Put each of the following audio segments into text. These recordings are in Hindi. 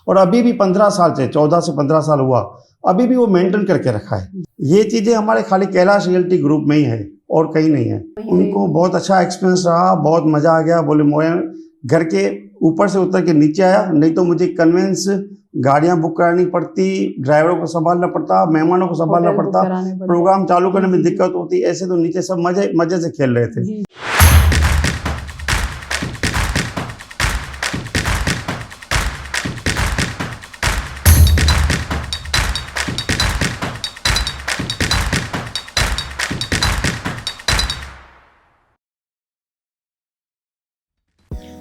और अभी भी 15 साल से 14 से 15 साल हुआ, अभी भी वो मेंटेन करके रखा है। ये चीज़ें हमारे खाली कैलाश रियल्टी ग्रुप में ही है और कहीं नहीं है। उनको बहुत अच्छा एक्सपीरियंस रहा, बहुत मज़ा आ गया। बोले मैं घर के ऊपर से उतर के नीचे आया, नहीं तो मुझे कन्वेंस गाड़ियाँ बुक करानी पड़ती, ड्राइवरों को संभालना पड़ता, मेहमानों को संभालना पड़ता, प्रोग्राम चालू करने में दिक्कत होती। ऐसे तो नीचे सब मजे से खेल रहे थे।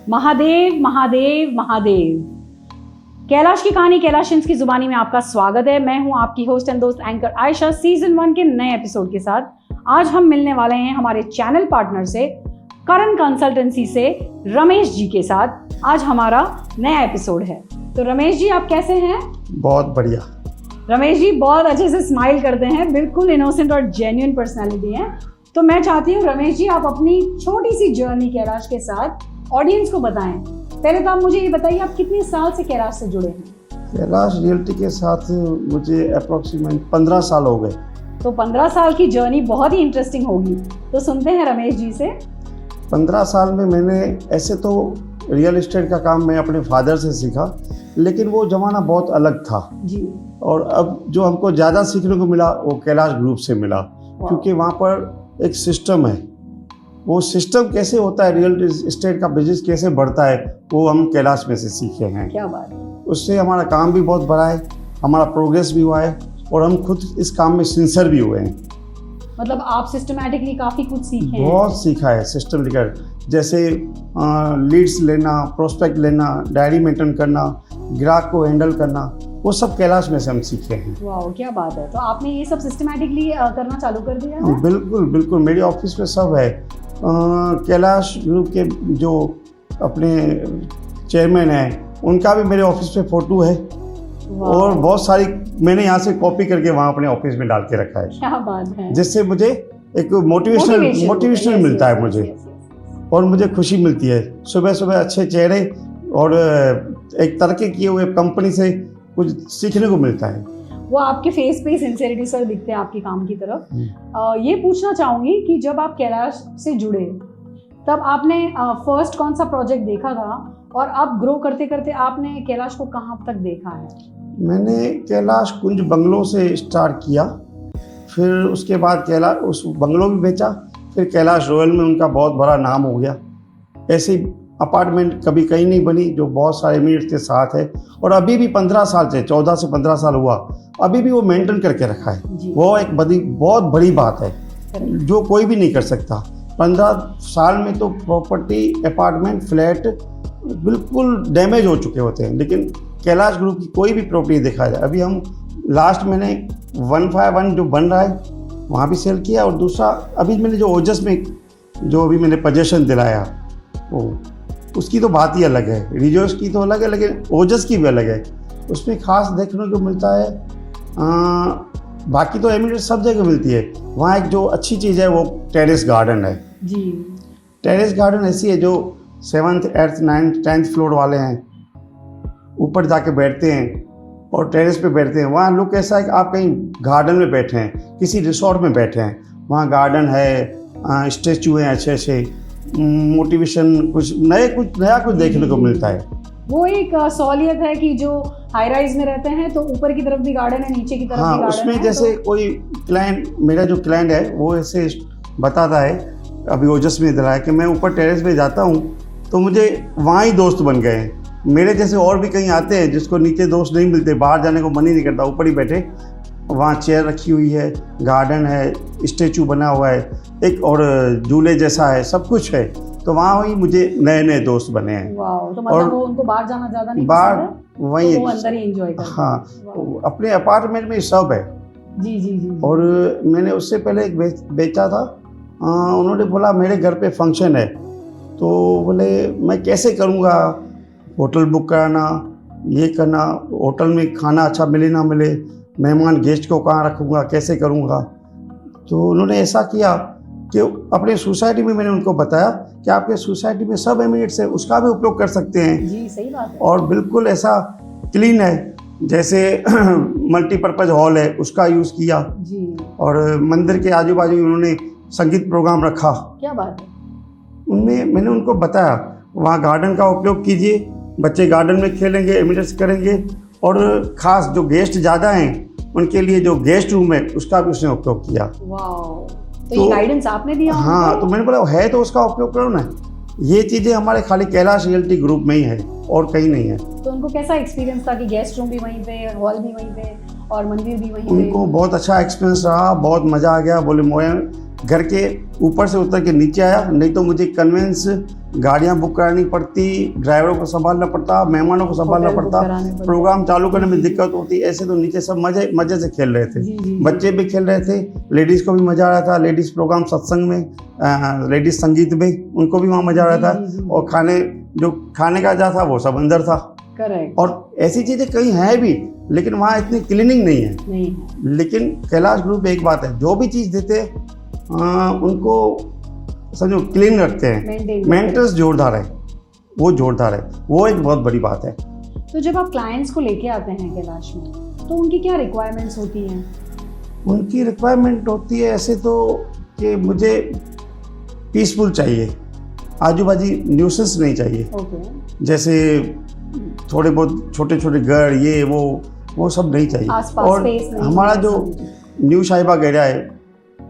महादेव महादेव महादेव। कैलाश की कहानी कैलाशियंस की जुबानी में आपका स्वागत है। मैं हूं आपकी होस्ट एंड दोस्त एंकर आयशा, सीजन 1 के नए एपिसोड के साथ। आज हम मिलने वाले हैं हमारे चैनल पार्टनर से, करण कंसल्टेंसी से रमेश जी के साथ। आज हमारा नया एपिसोड है। तो रमेश जी, आप कैसे हैं? बहुत बढ़िया। रमेश जी बहुत अच्छे से स्माइल करते हैं, बिल्कुल इनोसेंट और जेन्युइन पर्सनैलिटी है। तो मैं चाहती हूँ रमेश जी, आप अपनी छोटी सी जर्नी कैलाश के साथ ऑडियंस को बताएं। पहले तो आप मुझे ये बताइए, आप कितने साल से कैलाश से जुड़े हैं? कैलाश रियल्टी के साथ मुझे अप्रोक्सीमेट 15 साल हो गए। तो 15 साल की जर्नी बहुत ही इंटरेस्टिंग होगी, तो सुनते हैं रमेश जी से। 15 साल में मैंने ऐसे तो रियल एस्टेट का काम मैं अपने फादर से सीखा, लेकिन वो ज़माना बहुत अलग था जी। और अब जो हमको ज़्यादा सीखने को मिला वो कैलाश ग्रुप से मिला, क्योंकि वहाँ पर एक सिस्टम है। वो सिस्टम कैसे होता है, रियल एस्टेट का बिजनेस कैसे बढ़ता है, वो हम कैलाश में से सीखे हैं। क्या बात है। उससे हमारा काम भी बहुत बढ़ा है, हमारा प्रोग्रेस भी हुआ है और हम खुद इस काम में सिंसियर भी हुए हैं। मतलब आप सिस्टमैटिकली काफ़ी कुछ सीखे हैं। बहुत सीखा है सिस्टम लेकर, जैसे लीड्स लेना, प्रोस्पेक्ट लेना, डायरी मेंटेन करना, ग्राहक को हैंडल करना, वो सब कैलाश में से हम सीखे हैं। वाह, क्या बात है। तो आपने ये सब सिस्टमैटिकली करना चालू कर दिया है? बिल्कुल बिल्कुल, मेरे ऑफिस में सब है। कैलाश ग्रुप के जो अपने चेयरमैन हैं, उनका भी मेरे ऑफिस पे फोटो है और बहुत सारी मैंने यहाँ से कॉपी करके वहाँ अपने ऑफिस में डाल के रखा है। क्या बात है। जिससे मुझे एक मोटिवेशनल मिलता है मुझे, और मुझे खुशी मिलती है। सुबह सुबह अच्छे चेहरे और एक तरक्की किए हुए कंपनी से कुछ सीखने को मिलता है। वो आपके फेस पे सिंसियरिटी सर दिखते हैं आपके काम की तरफ। ये पूछना चाहूँगी कि जब आप कैलाश से जुड़े तब आपने फर्स्ट कौन सा प्रोजेक्ट देखा था, और अब ग्रो करते करते आपने कैलाश को कहाँ तक देखा है? मैंने कैलाश कुंज बंगलों से स्टार्ट किया, फिर उसके बाद कैलाश उस बंगलों भी बेचा, फिर कैलाश रॉयल में उनका बहुत बड़ा नाम हो गया। ऐसे अपार्टमेंट कभी कहीं नहीं बनी जो बहुत सारे एमिरेट्स के साथ है, और अभी भी 15 साल से 14 से 15 साल हुआ, अभी भी वो मेंटेन करके रखा है। वो एक बहुत बड़ी बात है जो कोई भी नहीं कर सकता। 15 साल में तो प्रॉपर्टी, अपार्टमेंट, फ्लैट बिल्कुल डैमेज हो चुके होते हैं, लेकिन कैलाश ग्रुप की कोई भी प्रॉपर्टी देखा जाए, अभी हम लास्ट मैंने 151 जो बन रहा है वहाँ भी सेल किया, और दूसरा अभी मैंने जो ओजस में जो अभी मैंने पोजीशन दिलाया, वो उसकी तो बात ही अलग है। रिजोर्स की तो अलग है, लेकिन ओजस की भी अलग है। उसमें खास देखने को मिलता है। बाकी तो एमिरेट सब जगह मिलती है, वहाँ एक जो अच्छी चीज़ है वो टेरेस गार्डन है जी। टेरेस गार्डन ऐसी है जो 7th, 8th, 9th, 10th floor वाले हैं ऊपर जाके बैठते हैं और टेरेस पे बैठते हैं। वहाँ लुक ऐसा है कि आप कहीं गार्डन में बैठे हैं, किसी रिसोर्ट में बैठे हैं। वहाँ गार्डन है, स्टैचू हैं अच्छे अच्छे, मोटिवेशन, कुछ नया कुछ देखने को मिलता है। वो एक सहूलियत है कि जो हाई राइज में रहते हैं तो ऊपर की तरफ भी गार्डन है, नीचे की तरफ भी गार्डन उसमें है। जैसे तो कोई क्लाइंट, मेरा जो क्लाइंट है वो ऐसे बताता है, अभी ओजस में इधर आया कि मैं ऊपर टेरेस पे जाता हूँ तो मुझे वहाँ ही दोस्त बन गए हैं। मेरे जैसे और भी कहीं आते हैं जिसको नीचे दोस्त नहीं मिलते, बाहर जाने को मन ही नहीं करता, ऊपर ही बैठे। वहाँ चेयर रखी हुई है, गार्डन है, स्टैचू बना हुआ है एक, और झूले जैसा है, सब कुछ है। तो वहाँ ही मुझे नए नए दोस्त बने हैं। वाह, तो मतलब वो उनको बाहर जाना ज़्यादा नहीं बाहर पसंद है, वहीं तो वो अंदर ही एंजॉय करते हैं। हाँ, अपने अपार्टमेंट में सब है। जी जी जी। और मैंने उससे पहले एक बेचा था। उन्होंने बोला मेरे घर पे फंक्शन है, तो बोले मैं कैसे करूँगा, होटल बुक कराना, ये करना, होटल में खाना अच्छा मिले ना मिले, मेहमान गेस्ट को कहाँ रखूँगा, कैसे करूँगा। तो उन्होंने ऐसा किया कि अपने सोसाइटी में मैंने उनको बताया कि आपके सोसाइटी में सब एमिरेट्स है, उसका भी उपयोग कर सकते हैं। जी, सही बात है। और बिल्कुल ऐसा क्लीन है, जैसे मल्टीपर्पज़ हॉल है उसका यूज़ किया जी। और मंदिर के आजू बाजू उन्होंने संगीत प्रोग्राम रखा। क्या बात है। उनमें मैंने उनको बताया वहाँ गार्डन का उपयोग कीजिए, बच्चे गार्डन में खेलेंगे, एमिनिटीज करेंगे, और ख़ास जो गेस्ट ज़्यादा हैं उनके लिए जो गेस्ट रूम है उसका भी उसने उपयोग किया। वाओ, तो ये गाइडेंस आपने दिया? हाँ, तो मैंने बोला है तो उसका उपयोग करो ना। ये चीज़ें हमारे खाली कैलाश रियल्टी ग्रुप में ही है और कहीं नहीं है। तो उनको कैसा एक्सपीरियंस था कि गेस्ट रूम भी वहीं पे, हॉल भी वहीं पे और मंदिर भी वहीं पे? उनको बहुत अच्छा एक्सपीरियंस रहा, बहुत मज़ा आ गया। बोले मैं घर के ऊपर से उतर के नीचे आया, नहीं तो मुझे कन्वेंस गाड़ियाँ बुक करानी पड़ती, ड्राइवरों को संभालना पड़ता, मेहमानों को संभालना पड़ता, प्रोग्राम चालू करने में दिक्कत होती। ऐसे तो नीचे सब मज़े से खेल रहे थे, बच्चे भी खेल रहे थे, लेडीज़ को भी मज़ा आ रहा था। लेडीज़ प्रोग्राम सत्संग में, लेडीज़ संगीत में, उनको भी वहाँ मज़ा आ रहा था। और खाने का जहाँ था वो सब अंदर था। करेक्ट। और ऐसी चीज़ें कहीं हैं भी, लेकिन वहाँ इतनी क्लीनिंग नहीं है। लेकिन कैलाश ग्रुप एक बात है, जो भी चीज़ देते हैं उनको समझो क्लीन रखते हैं, मेंटेनेंस जोरदार है, वो जोरदार है, वो एक बहुत बड़ी बात है। तो जब आप क्लाइंट्स को लेके आते हैं कैलाश में, तो उनकी क्या रिक्वायरमेंट्स होती हैं? उनकी रिक्वायरमेंट होती है ऐसे तो कि मुझे पीसफुल चाहिए, आजू बाजू न्यूसेंस नहीं चाहिए। जैसे थोड़े बहुत छोटे छोटे घर, ये वो सब नहीं चाहिए। और हमारा जो न्यू शाहीबाग एरिया है,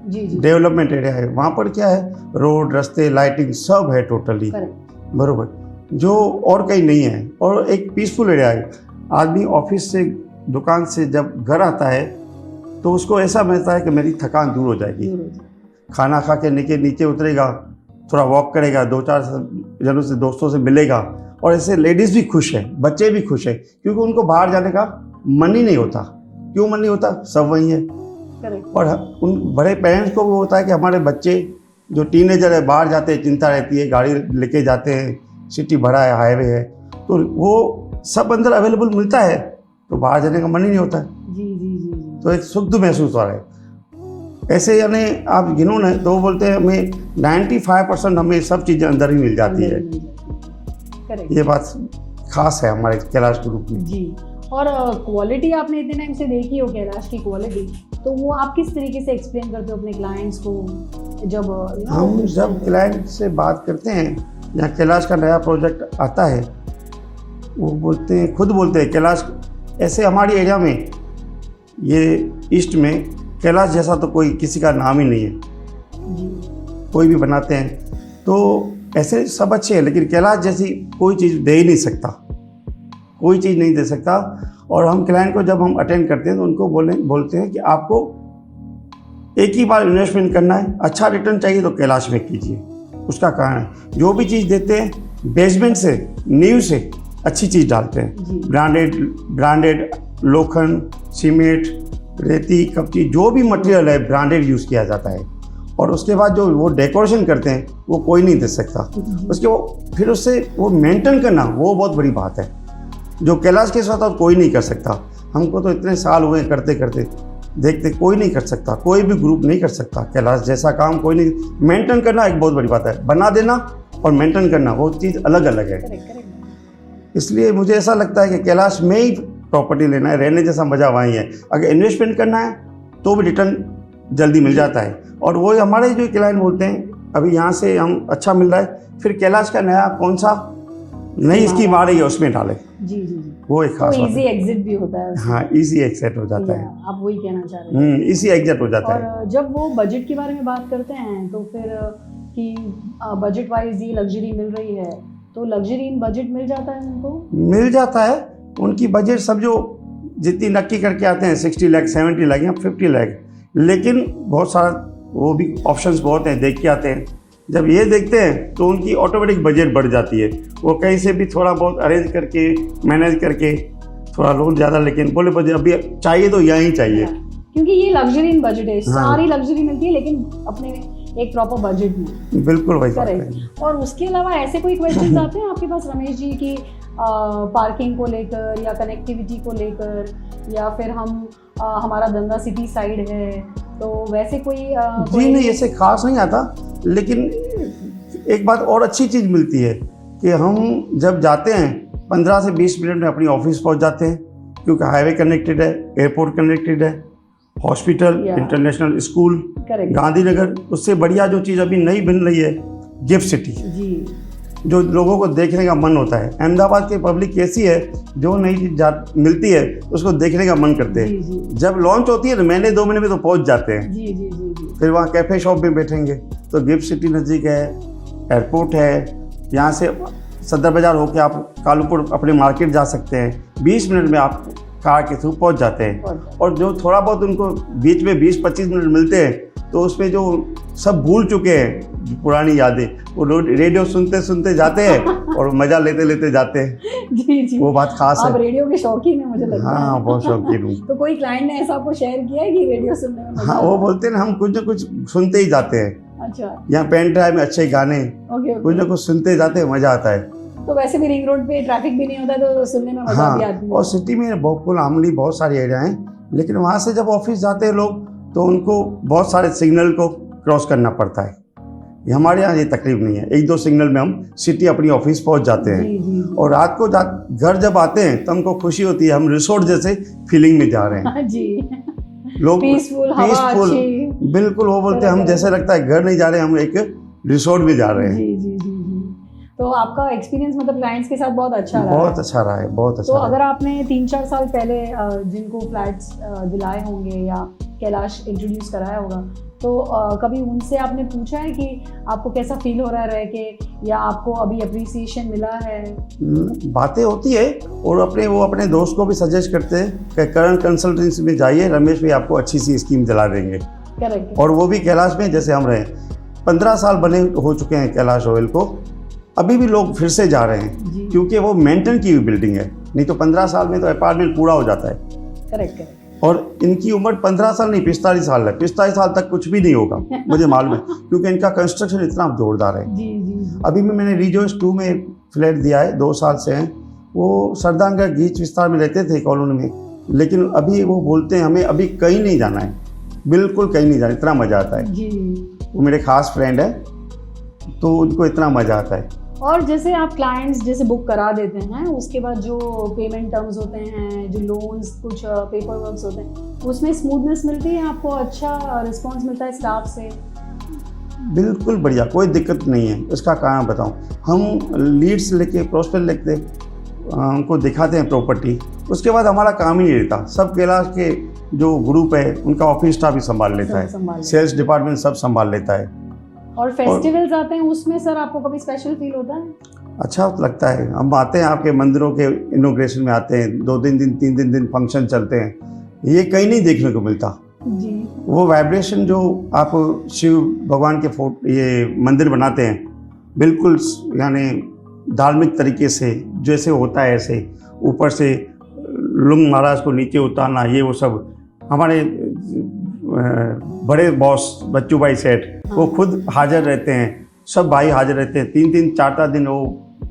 डेवलपमेंट एरिया है, वहाँ पर क्या है, रोड, रास्ते, लाइटिंग सब है टोटली बरोबर, जो और कहीं नहीं है। और एक पीसफुल एरिया है। आदमी ऑफिस से, दुकान से जब घर आता है तो उसको ऐसा मिलता है कि मेरी थकान दूर हो जाएगी। खाना खा के नीचे उतरेगा, थोड़ा वॉक करेगा, 2-4 जनों से, दोस्तों से मिलेगा, और ऐसे लेडीज़ भी खुश है, बच्चे भी खुश है, क्योंकि उनको बाहर जाने का मन ही नहीं होता। क्यों मन नहीं होता? सब वहीं है। और उन बड़े पेरेंट्स को वो होता है कि हमारे बच्चे जो टीनेजर है बाहर जाते हैं, चिंता रहती है, गाड़ी लेके जाते हैं, सिटी बड़ा है, हाईवे है, तो वो सब अंदर अवेलेबल मिलता है, तो बाहर जाने का मन ही नहीं होता है। जी। तो एक सुख महसूस हो रहा है। ऐसे यानी आप गिनो ना तो वो बोलते हैं हमें 95% हमें सब चीज़ें अंदर ही मिल जाती है। ये बात खास है हमारे कैलाश ग्रुप में। जी। और क्वालिटी आपने इतने टाइम से देखी हो कैलाश की क्वालिटी, तो वो आप किस तरीके से एक्सप्लेन करते हो अपने क्लाइंट्स को? जब क्लाइंट से बात करते हैं या कैलाश का नया प्रोजेक्ट आता है, वो खुद बोलते हैं कैलाश, ऐसे हमारी एरिया में, ये ईस्ट में कैलाश जैसा तो कोई किसी का नाम ही नहीं है। कोई भी बनाते हैं तो ऐसे सब अच्छे हैं, लेकिन कैलाश जैसी कोई चीज़ दे ही नहीं सकता, कोई चीज़ नहीं दे सकता। और हम क्लाइंट को जब हम अटेंड करते हैं तो उनको बोलते हैं कि आपको एक ही बार इन्वेस्टमेंट करना है, अच्छा रिटर्न चाहिए तो कैलाश में कीजिए। उसका कारण है जो भी चीज़ देते हैं बेसमेंट से, नींव से अच्छी चीज़ डालते हैं। ब्रांडेड लोखंड, सीमेंट, रेती, कपची, जो भी मटेरियल है ब्रांडेड यूज़ किया जाता है। और उसके बाद जो वो डेकोरेशन करते हैं वो कोई नहीं दे सकता। उसके फिर उससे वो मेंटेन करना, वो बहुत बड़ी बात है, जो कैलाश के साथ कोई नहीं कर सकता। हमको तो इतने साल हुए करते करते, देखते, कोई नहीं कर सकता, कोई भी ग्रुप नहीं कर सकता कैलाश जैसा काम, कोई नहीं। मेंटेन करना एक बहुत बड़ी बात है, बना देना और मेंटेन करना वो चीज़ अलग अलग है। इसलिए मुझे ऐसा लगता है कि कैलाश में ही प्रॉपर्टी लेना है, रहने जैसा मज़ा वहीं है। अगर इन्वेस्टमेंट करना है तो भी रिटर्न जल्दी मिल जाता है। और वो हमारे जो क्लाइंट बोलते हैं अभी यहाँ से हम अच्छा मिल रहा है, फिर कैलाश का नया कौन सा नई स्कीम आ रही है उसमें डालें। जी। वो एक खास इजी एग्जिट भी होता है। हाँ, इजी एग्जिट हो जाता है। आप वही कहना चाह रहे हैं? इजी एग्जिट हो जाता है। और जब वो बजट के बारे में बात करते हैं तो फिर कि बजट वाइज ये लग्जरी मिल रही है, तो लग्जरी इन बजट मिल जाता है उनको? मिल जाता है। उनकी बजट सब जो जितनी नक्की करके आते हैं 60 लाख, 70 लाख या 50 लाख, लेकिन बहुत सारा वो भी ऑप्शंस बहुत हैं, देख के आते हैं। जब ये देखते हैं तो उनकी ऑटोमेटिक बजट बढ़ जाती है। वो कहीं से भी थोड़ा बहुत अरेंज करके, मैनेज करके, थोड़ा लोन ज़्यादा, लेकिन बोले बजट अभी चाहिए तो यहीं चाहिए। क्योंकि ये लग्जरी इन बजट है। सारी लग्जरी मिलती है लेकिन अपने एक प्रॉपर बजट में। बिल्कुल वही बात है। और उसके अलावा ऐसे कोई क्वेश्चंस आते हैं आपके पास रमेश जी की पार्किंग को लेकर या कनेक्टिविटी को लेकर, या फिर हमारा धंधा सिटी साइड है तो वैसे कोई जी नहीं, ऐसे खास नहीं आता। लेकिन एक बात और अच्छी चीज़ मिलती है कि हम जब जाते हैं 15 से 20 मिनट में अपनी ऑफिस पहुंच जाते हैं, क्योंकि हाईवे कनेक्टेड है, एयरपोर्ट कनेक्टेड है, हॉस्पिटल, इंटरनेशनल स्कूल, गांधीनगर। उससे बढ़िया जो चीज़ अभी नई बन रही है, गिफ्ट सिटी जी, जो लोगों को देखने का मन होता है। अहमदाबाद की पब्लिक कैसी है, जो नई चीज मिलती है उसको देखने का मन करते हैं। जब लॉन्च होती है तो महीने 2 महीने में तो पहुंच जाते हैं। जी जी जी जी। फिर वहाँ कैफे शॉप में बैठेंगे तो गिफ्ट सिटी नज़दीक है, एयरपोर्ट है, यहाँ से सदर बाजार होके आप कालूपुर अपने मार्केट जा सकते हैं। 20 मिनट में आप कार के थ्रू पहुँच जाते हैं। और जो थोड़ा बहुत उनको बीच में 20-25 मिनट मिलते हैं तो उसमें जो सब भूल चुके हैं पुरानी यादें, वो रेडियो सुनते सुनते जाते हैं और मजा लेते लेते जाते हैं। जी जी, वो बात खास है। आप रेडियो के शौकीन है मुझे लगता है। हाँ, बहुत शौकीन हूँ। तो कोई क्लाइंट ने ऐसा आपको शेयर किया है कि रेडियो सुनने में मजा? हाँ, वो बोलते हैं हम कुछ न कुछ सुनते ही जाते हैं। अच्छा, यहाँ पेन ड्राइव में अच्छे गाने, कुछ न कुछ सुनते जाते हैं, मजा आता है। तो वैसे भी रिंग रोड पे ट्रैफिक भी नहीं होता तो सुनने में मजा भी आती है। और सिटी में बहुत आमली बहुत सारी एरिया हैं, लेकिन वहाँ से जब ऑफिस जाते हैं लोग तो उनको बहुत सारे सिग्नल को क्रॉस करना पड़ता है। हमारे यहाँ ये तकलीफ नहीं है, 1-2 सिग्नल में हम सिटी अपनी ऑफिस पहुँच जाते हैं। जी, जी, जी। और रात को घर जब आते हैं तो हमको खुशी होती है, हम रिसोर्ट जैसे फीलिंग में जा रहे हैं। जी। लोग पीसफुल, बिल्कुल। वो बोलते हैं हम जैसे लगता है घर नहीं जा रहे, हम एक रिसोर्ट में जा रहे हैं। जी जी जी। तो आपका एक्सपीरियंस मतलब क्लाइंट्स के साथ बहुत अच्छा रहा? बहुत अच्छा रहा है, बहुत अच्छा। तो अगर आपने 3-4 साल पहले जिनको फ्लैट्स दिलाए होंगे या कैलाश इंट्रोड्यूस कराया होगा, तो कभी उनसे आपने पूछा है कि आपको कैसा फील हो रहा है रह के, या आपको अभी अप्रिसिएशन मिला है? बातें होती है, और वो अपने दोस्त को भी सजेस्ट करते हैं कि करंट कंसल्टेंसी में जाइए, रमेश भाई आपको अच्छी सी स्कीम दिला देंगे। करेक्ट। और वो भी कैलाश में जैसे हम रहे 15 साल बने हो चुके हैं कैलाश रॉयल को, अभी भी लोग फिर से जा रहे हैं, क्योंकि वो मेंटेन की हुई बिल्डिंग है। नहीं तो 15 साल में तो अपार्टमेंट पूरा हो जाता है। करेक्ट। और इनकी उम्र 15 साल नहीं 45 साल है। 45 साल तक कुछ भी नहीं होगा मुझे मालूम है, क्योंकि इनका कंस्ट्रक्शन इतना जोरदार है। जी जी। अभी मैंने रिजोर्स 2 में फ्लैट दिया है, 2 साल से हैं। वो सरदारगंज गीच विस्तार में रहते थे कॉलोनी में, लेकिन अभी वो बोलते हैं हमें अभी कहीं नहीं जाना है, बिल्कुल कहीं नहीं जाना, इतना मज़ा आता है। जी। वो मेरे खास फ्रेंड है, तो उनको इतना मज़ा आता है। और जैसे आप क्लाइंट्स जैसे बुक करा देते हैं, उसके बाद जो पेमेंट टर्म्स होते हैं, जो लोन्स, कुछ पेपर वर्क्स होते हैं, उसमें स्मूथनेस मिलती है आपको? अच्छा रिस्पांस मिलता है स्टाफ से? बिल्कुल बढ़िया, कोई दिक्कत नहीं है। उसका कारण बताऊं, हम लीड्स लेके प्रोस्पेक्ट लेके उनको दिखाते हैं प्रॉपर्टी, उसके बाद हमारा काम ही नहीं रहता। सब कैलाश के जो ग्रुप है उनका ऑफिस स्टाफ ही संभाल लेता है, सेल्स डिपार्टमेंट सब संभाल लेता है। और फेस्टिवल्स आते हैं उसमें सर आपको कभी स्पेशल फील होता है? अच्छा लगता है। हम आते हैं आपके मंदिरों के इनॉग्रेशन में आते हैं, 2-3 दिन 3 दिन फंक्शन चलते हैं, ये कहीं नहीं देखने को मिलता जी। वो वाइब्रेशन जो आप शिव भगवान के ये मंदिर बनाते हैं, बिल्कुल यानी धार्मिक तरीके से जैसे होता है ऐसे, ऊपर से लुंग महाराज को नीचे उतारना, ये वो सब हमारे बड़े बॉस बच्चू भाई सेठ वो खुद हाजिर रहते हैं, सब भाई हाजिर रहते हैं, 3-3 4-4 दिन वो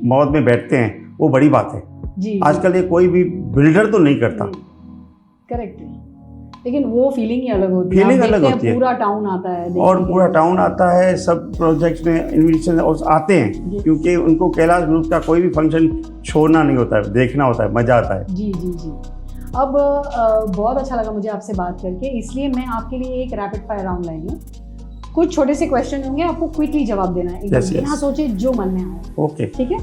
मौत में बैठते हैं। वो बड़ी बात है जी। आजकल ये कोई भी बिल्डर तो नहीं करता। करेक्ट है, लेकिन वो फीलिंग ही अलग होती है। फीलिंग अलग होती है, पूरा टाउन आता है और पूरा टाउन आता है, सब प्रोजेक्ट्स में इन्विटेशन आते हैं, क्योंकि उनको कैलाश ग्रुप का कोई भी फंक्शन छोड़ना नहीं होता है, देखना होता है, मजा आता है। जी जी जी। अब बहुत अच्छा लगा मुझे आपसे बात करके, इसलिए मैं आपके लिए एक रैपिड फायर राउंड लाई हूँ। कुछ छोटे से क्वेश्चन होंगे, आपको क्विकली जवाब देना है, बिना सोचे जो मन में आए। ओके, ठीक है।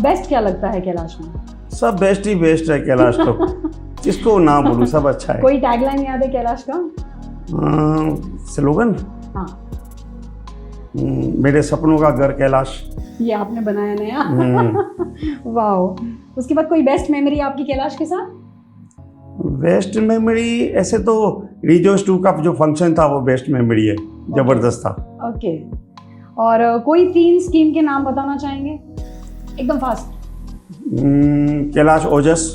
बेस्ट क्या लगता है कैलाश में? सब बेस्ट ही बेस्ट है कैलाश तो किसको ना बोलूं, सब अच्छा है। कोई टैगलाइन याद है कैलाश का? स्लोगन? हाँ, मेरे सपनों का घर कैलाश। ये आपने बनाया नया? वाओ। उसके बाद कोई बेस्ट मेमोरी आपकी कैलाश के साथ? बेस्ट मेमोरी ऐसे तो रिजोर्स 2 का जो फंक्शन था वो बेस्ट मेमोरी है, जबरदस्त था। ओके। और कोई 3 स्कीम के नाम बताना चाहेंगे एकदम फास्ट? कैलाश ओजस,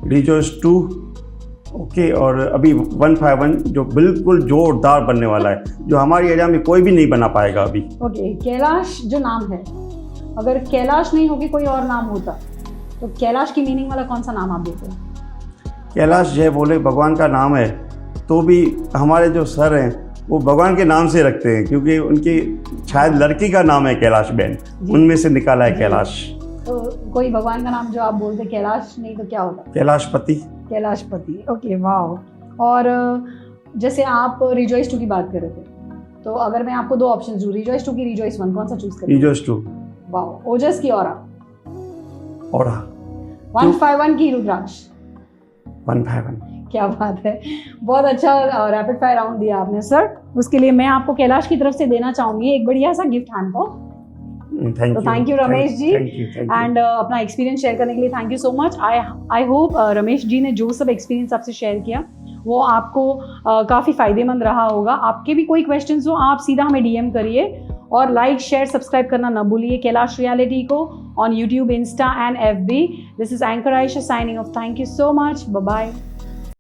रिजोर्स 2, ओके, और अभी 151 जो बिल्कुल जोरदार बनने वाला है, जो हमारी एरिया में कोई भी नहीं बना पाएगा अभी। ओके। कैलाश जो नाम है, अगर कैलाश नहीं होगी कोई और नाम होता तो कैलाश की मीनिंग वाला कौन सा नाम आप देते हैं? कैलाश जय बोले भगवान का नाम है, तो भी हमारे जो सर हैं वो भगवान के नाम से रखते हैं, क्योंकि उनकी शायद लड़की का नाम है कैलाश बहन, उनमें से निकाला है कैलाश। तो कोई भगवान का नाम जो आप बोलते कैलाश नहीं तो क्या होता? कैलाशपति। कैलाशपति, ओके, वाह। और जैसे आप रिजॉइस 2 की बात कर रहे थे, तो अगर मैं आपको 2 ऑप्शन दूं, रिजॉइस 2 की रिजॉइस 1, कौन सा चूज करेंगे? रिजॉइस 2। वाह। ओजस की ऑरा? ऑरा। 151 की रुद्राक्ष? 151। क्या बात है, बहुत अच्छा रैपिड फायर राउंड दिया आपने सर। उसके लिए मैं आपको कैलाश की तरफ से देना चाहूंगी एक बढ़िया सा गिफ्ट हैम्पर। तो thank you Ramesh ji, and अपना एक्सपीरियंस शेयर करने के लिए thank you so much. I hope Ramesh ji ने जो सब एक्सपीरियंस आपसे शेयर किया वो आपको काफ़ी फायदेमंद रहा होगा। आपके भी कोई क्वेश्चंस हो आप सीधा हमें डीएम करिए, और लाइक शेयर सब्सक्राइब करना ना भूलिए कैलाश रियलिटी को on YouTube, Insta and FB। This is anchor Ayesha signing off. Thank you so much, bye bye.